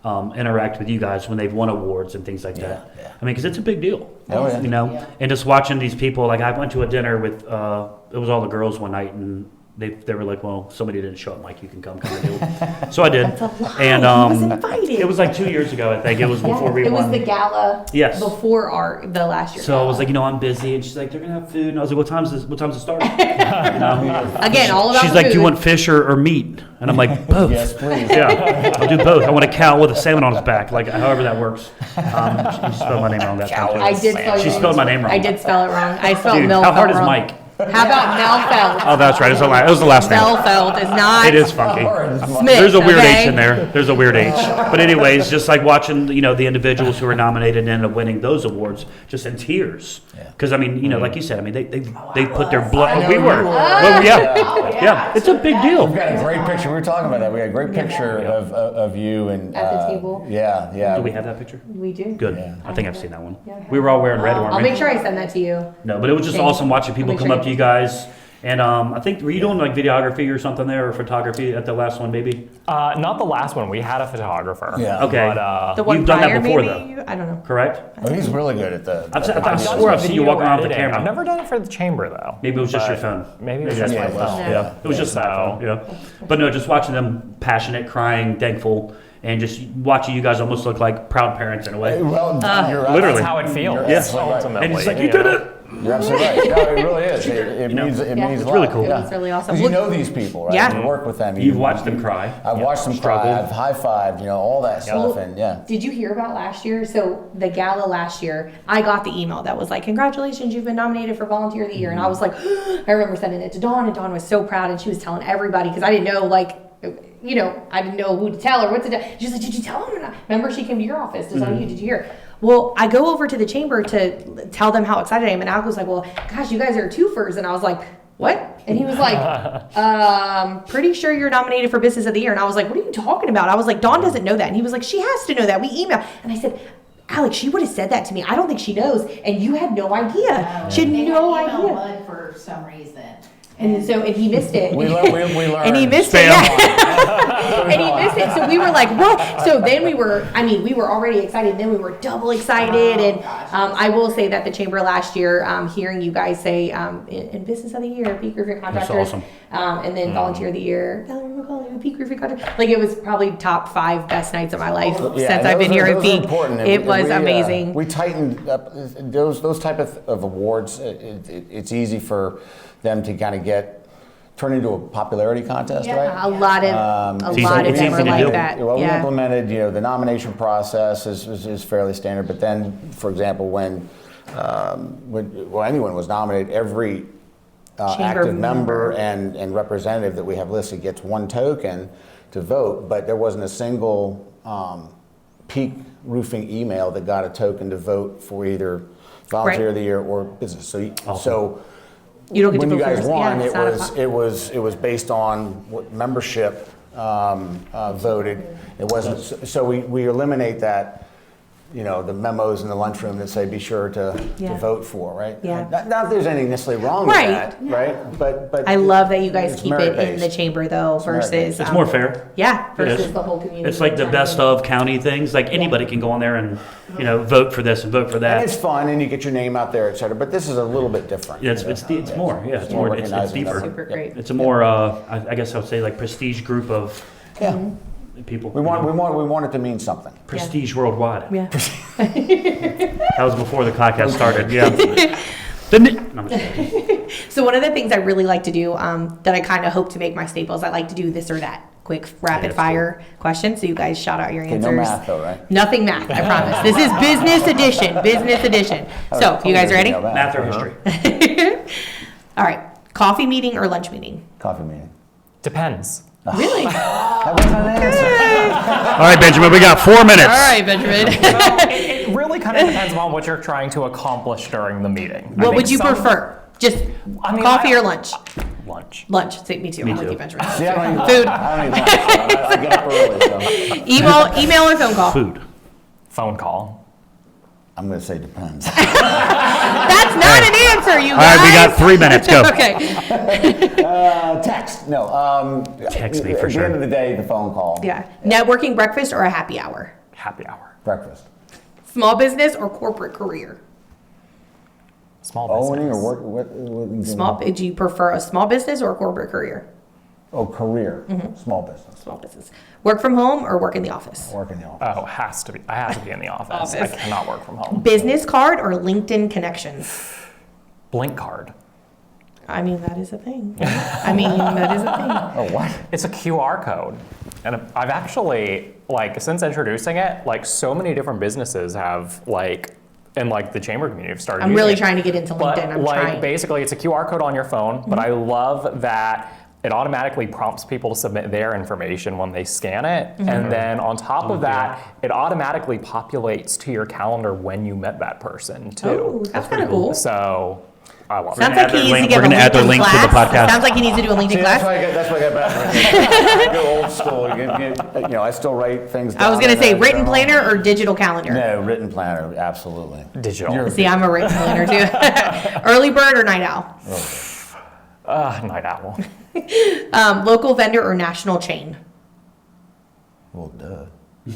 interact with you guys when they've won awards and things like that. Yeah. I mean, because it's a big deal. Oh, yeah. And just watching these people. Like I went to a dinner with it was all the girls one night, and they were like, well, somebody didn't show up, Mike, you can come kind of deal. So I did. That's a lie. And He was invited. it was like 2 years ago, I think. It was before we It was won. the gala. Yes. Before the last year. So I was like, I'm busy, and she's like, they're gonna have food, and I was like, what time's it start? Again, all about She's the like, food. do you want fish or meat? And I'm like, both. Yes, please. Yeah, I'll do both. I want a cow with a salmon on its back, like however that works. She spelled my name wrong that time too. I did spell She your spelled my name wrong. I did spell it wrong. I spelled Dude, Melfeld how hard is wrong. Mike? How about Melfeld? Oh, that's right. It was the last name. Melfeld is not. It is funky. Smith, There's a weird okay? H in there. There's a weird H. But anyways, just like watching, the individuals who were nominated and ended up winning those awards, just in tears. Because I mean, like you said, I mean, they put their blood. We were. Well, yeah. It's a big deal. We've got a great picture. We were talking about that. We got a great picture of you and At the table. Yeah. Do we have that picture? We do. Good. Yeah. I think I've seen that one. Yeah. We were all wearing red, weren't I'll we? make sure I send that to you. No, but it was just Thanks. awesome watching people I'll make come sure up to you guys. And I think, were you doing like videography or something there, or photography at the last one, maybe? Not the last one. We had a photographer. Yeah. Okay. But, The one You've done that prior, before, maybe? I don't know. Correct? Oh, he's really good at the. I swear I've seen you walk around with the editing. camera. I've never done it for the chamber though. Maybe it was just your But phone. Maybe it was just my it was. phone. Yeah, it was just that phone. Yeah, but no, just watching them passionate, crying, thankful, and just watching you guys almost look like proud parents in a way. Well, you're right. Literally. That's how it feels. Yes. Ultimately. And it's like, you did it. You're absolutely right. No, it really is. It means a It's lot. really cool. Yeah. It's really awesome. 'Cause you know these people, right? Yeah. You work with them. You've watched them cry. I've watched them cry. Struggle. I've high-fived, all that stuff, and yeah. Did you hear about last year? So the gala last year, I got the email that was like, congratulations, you've been nominated for Volunteer of the Year. And I was like, I remember sending it to Dawn, and Dawn was so proud, and she was telling everybody, because I didn't know, I didn't know who to tell or what to tell. She's like, did you tell them? Remember, she came to your office to tell you, did you hear? Well, I go over to the chamber to tell them how excited I am, and Alec was like, well, gosh, you guys are twofers. And I was like, what? And he was like, pretty sure you're nominated for Business of the Year. And I was like, what are you talking about? I was like, Dawn doesn't know that. And he was like, she has to know that. We emailed. And I said, Alec, she would have said that to me. I don't think she knows. And you had no idea. She had no idea. Bud for some reason. And so, and he missed it. We learned. And he missed it. Yeah. And he missed it. So we were like, what? So then we were already excited. Then we were double excited. And I will say that the chamber last year, hearing you guys say, in business of the year, peak roofing contractors. That's awesome. And then volunteer of the year, Valerie McCauley, peak roofing contractor. Like, it was probably top 5 best nights of my life since I've been here at Peak. It was amazing. We tightened up those type of awards. It's easy for them to kind of turn into a popularity contest, right? A lot of them are like that. Well, we implemented, the nomination process is fairly standard. But then, for example, when anyone was nominated, every active member and representative that we have listed gets 1 token to vote. But there wasn't a single Peak Roofing email that got a token to vote for either Volunteer of the Year or business. So you don't get when to you guys won, it it was based on what membership voted. It wasn't. So we eliminate that. The memos in the lunchroom that say be sure to vote for, right? Yeah. Not that there's anything necessarily wrong with that, right? But I love that you guys keep it in the chamber though versus it's more fair. Yeah, versus the whole community. It's like the best of county things. Like anybody can go on there and vote for this and vote for that. And it's fun, and you get your name out there, et cetera. But this is a little bit different. Yeah, it's more. Yeah, it's more. It's deeper. Super great. It's a more. I guess I would say like prestige group of. People. We want it to mean something. Prestige worldwide. Yeah. That was before the podcast started. Yeah. So one of the things I really like to do, that I kind of hope to make my staples, I like to do this or that. Quick rapid fire questions. So you guys shout out your answers. No math though, right? Nothing math, I promise. This is business edition. Business edition. So you guys ready? Math or history. All right. Coffee meeting or lunch meeting? Coffee meeting. Depends. Really? That was not an answer. All right, Benjamin, we got 4 minutes. All right, Benjamin. It really kind of depends on what you're trying to accomplish during the meeting. What would you prefer? Just coffee or lunch? Lunch. Lunch. Me too. I'm with you, Benjamin. See, I don't Food. I don't even I get up early, so. Email or phone call? Food. Phone call. I'm going to say depends. That's not an answer, you guys. All right, we got 3 minutes. Go. Okay. Text. No. Text me for At sure. the end of the day, the phone call. Yeah. Networking breakfast or a happy hour? Happy hour. Breakfast. Small business or corporate career? Small business. Owning or work? What Do you prefer a small business or a corporate career? Oh, career. Small business. Small business. Work from home or work in the office? Work in the office. Oh, has to be. I have to be in the office. I cannot work from home. Business card or LinkedIn connections? Blink card. I mean, that is a thing. That is a thing. Oh, what? It's a QR code. And I've actually, since introducing it, so many different businesses have, and the chamber community have started I'm using really it. trying to get into LinkedIn. I'm trying. Basically, it's a QR code on your phone, but I love that it automatically prompts people to submit their information when they scan it. And then on top of that, it automatically populates to your calendar when you met that person, too. Oh, that's kind of cool. So I love Sounds it. like he needs to We're give a gonna add their LinkedIn link to the class. podcast. Sounds like he needs to do a LinkedIn See, class. that's why I got better. I go old school. I still write things down. I was going to say in a written journal. planner or digital calendar? No, written planner, absolutely. Digital. See, I'm a written planner too. Early bird or night owl? Night owl. Local vendor or national chain? Well, duh.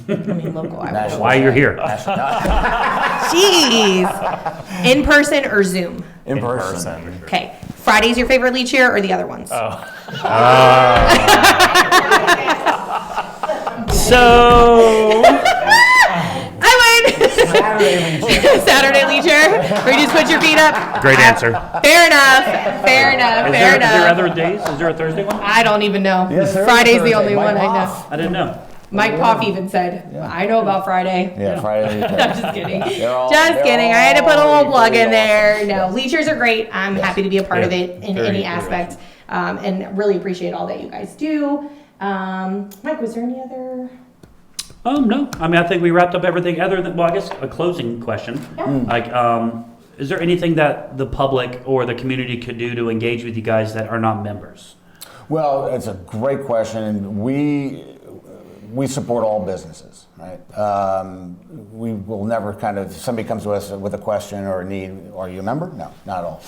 I mean, local. National Why you're here? Jeez. In person or Zoom? In person. Okay. Friday's your favorite lead chair or the other ones? So I win. Saturday lead chair. Where you just put your feet up. great answer. Fair enough. Fair enough. Is Fair there enough. other days? Is there a Thursday one? I don't even know. Yes, there is Friday's the Thursday. only Mike one I know. Hoff. I didn't know. Mike Poff even said, I know about Friday. Yeah, Friday. I'm just kidding. They're Just kidding. I had to put a little plug in equally there. awesome. No, leechers are great. I'm happy to be a part of Yeah. it in Very, any very aspect. And really appreciate all that you guys do. Mike, was there any other? No. I think we wrapped up everything other than, well, I guess a closing question. Yeah. Is there anything that the public or the community could do to engage with you guys that are not members? Well, it's a great question, and we support all businesses, right? We will never somebody comes to us with a question or a need, are you a member? No, not at all.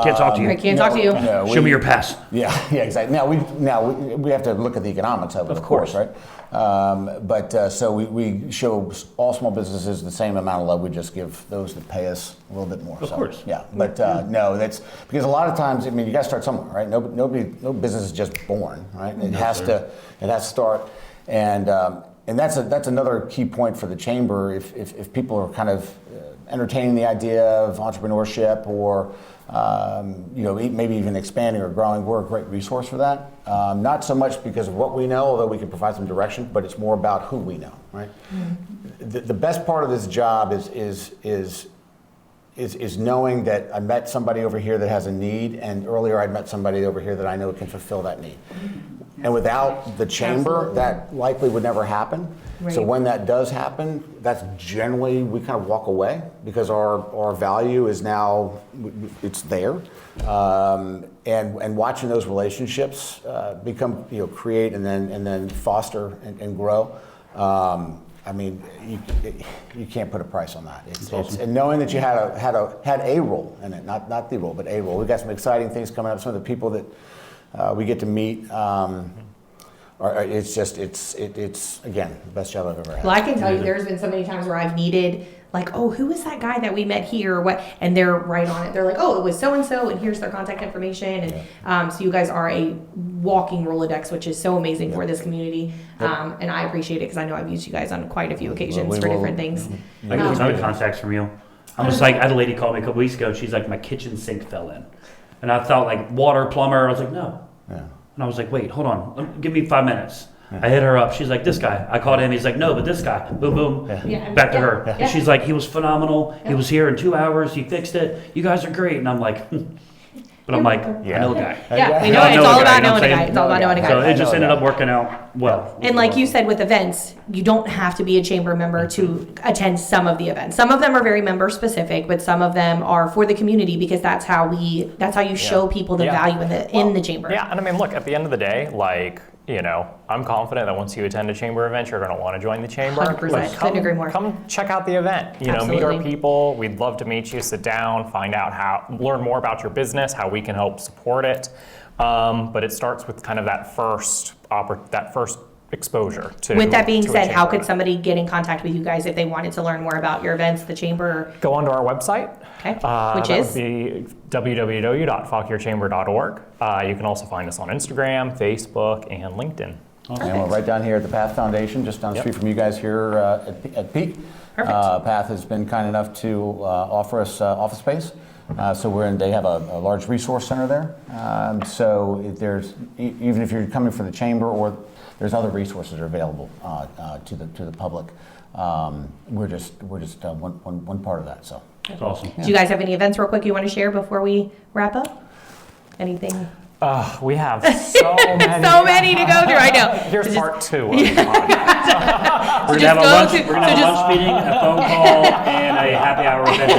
Can't talk to you. I can't talk to you. No, Show me your pass. Yeah, exactly. Now we have to look at the economics of it, of course, right? So we show all small businesses the same amount of love. We just give those that pay us a little bit more. Of course. Yeah, but no, that's because a lot of times, I mean, you got to start somewhere, right? No business is just born, right? It has to start, and that's another key point for the chamber. If people are kind of entertaining the idea of entrepreneurship or maybe even expanding or growing, we're a great resource for that. Not so much because of what we know, although we can provide some direction, but it's more about who we know, right? Mm-hmm. The best part of this job is knowing that I met somebody over here that has a need, and earlier I'd met somebody over here that I know can fulfill that need. And without the chamber, absolutely, that likely would never happen. Right. So when that does happen, that's generally, we kind of walk away because our value is now, it's there. And watching those relationships become, create and then foster and grow. I mean, you can't put a price on that. It's and knowing that you had a role in it, not the role, but a role. We've got some exciting things coming up. Some of the people that we get to meet. It's again the best job I've ever had. Well, I can tell you, there's been so many times where I've needed, like, oh, who was that guy that we met here or what? And they're right on it. They're like, oh, it was so and so, and here's their contact information. And so you guys are a walking Rolodex, which is so amazing for this community. And I appreciate it because I know I've used you guys on quite a few occasions for different things. I got a ton of contacts from you. I'm just like, I had a lady call me a couple weeks ago. She's like, my kitchen sink fell in, and I thought like water, plumber. I was like, no. Yeah. And I was like, wait, hold on. Give me 5 minutes. I hit her up. She's like, this guy. I called him. He's like, no, but this guy. Boom, boom. Yeah. Back to her. Yeah. And she's like, he was phenomenal. Yeah. He was here in 2 hours. He fixed it. You guys are great. And I'm like, but I'm like, I know a guy. Yeah, we know it's all about knowing a guy. It's all about knowing a guy. So it just ended up working out well. And like you said with events, you don't have to be a chamber member to attend some of the events. Some of them are very member specific, but some of them are for the community because that's how you show people the value in the chamber. Yeah, and I mean, look, at the end of the day, like, I'm confident that once you attend a chamber event, you're going to want to join the chamber. 100%. Couldn't agree more. Come check out the event. Meet our people. We'd love to meet you, sit down, find out learn more about your business, how we can help support it. But it starts with kind of that first exposure to. With that being said, how could somebody get in contact with you guys if they wanted to learn more about your events, the chamber? Go onto our website. Okay. Which is? That would be www.fauquierchamber.org. You can also find us on Instagram, Facebook, and LinkedIn. Okay. And we're right down here at the Path Foundation, just down the street from you guys here at Peak. Perfect. Path has been kind enough to offer us office space. So they have a large resource center there. So even if you're coming for the chamber, or there's other resources that are available to the public. We're just one part of that. So that's awesome. Do you guys have any events real quick you want to share before we wrap up? Anything? We have so many. So many to go through. I know. Here's part 2. We're gonna have a lunch meeting, a phone call, and a happy hour event,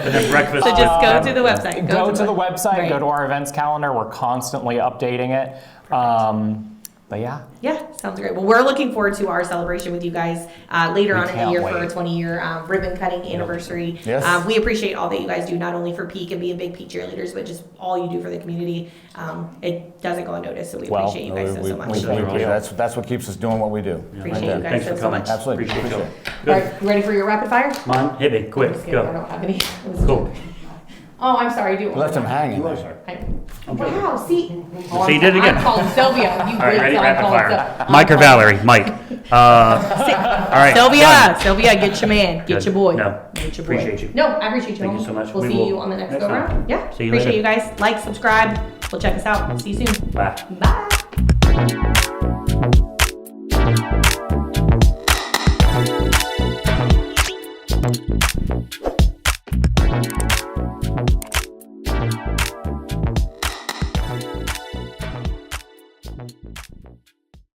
and then breakfast. So just go to the website. Go to the website. Right. Go to our events calendar. We're constantly updating it. But yeah, sounds great. Well, we're looking forward to our celebration with you guys later on in the year for our 20-year ribbon cutting anniversary. Yes. We appreciate all that you guys do, not only for Peak and being big Peak cheerleaders, but just all you do for the community. It doesn't go unnoticed, so we appreciate you guys so much. That's what keeps us doing what we do. Appreciate you guys so much. Absolutely. Appreciate it. All right, ready for your rapid fire? Mine, hit me, quick, go. I don't have any. Cool. Oh, I'm sorry. Do it. Left him hanging. Wow, see? So you did it again. I'm calling Sylvia. All right, ready, rapid fire. Mike or Valerie? Mike. All right. Sylvia, get your man. Get your boy. No, get your boy. appreciate you. No, I appreciate you. Thank you so much. We'll see you on the next go round. Yeah. See you appreciate later. you guys. Like, subscribe. We'll check us out. See you soon. Bye. Bye.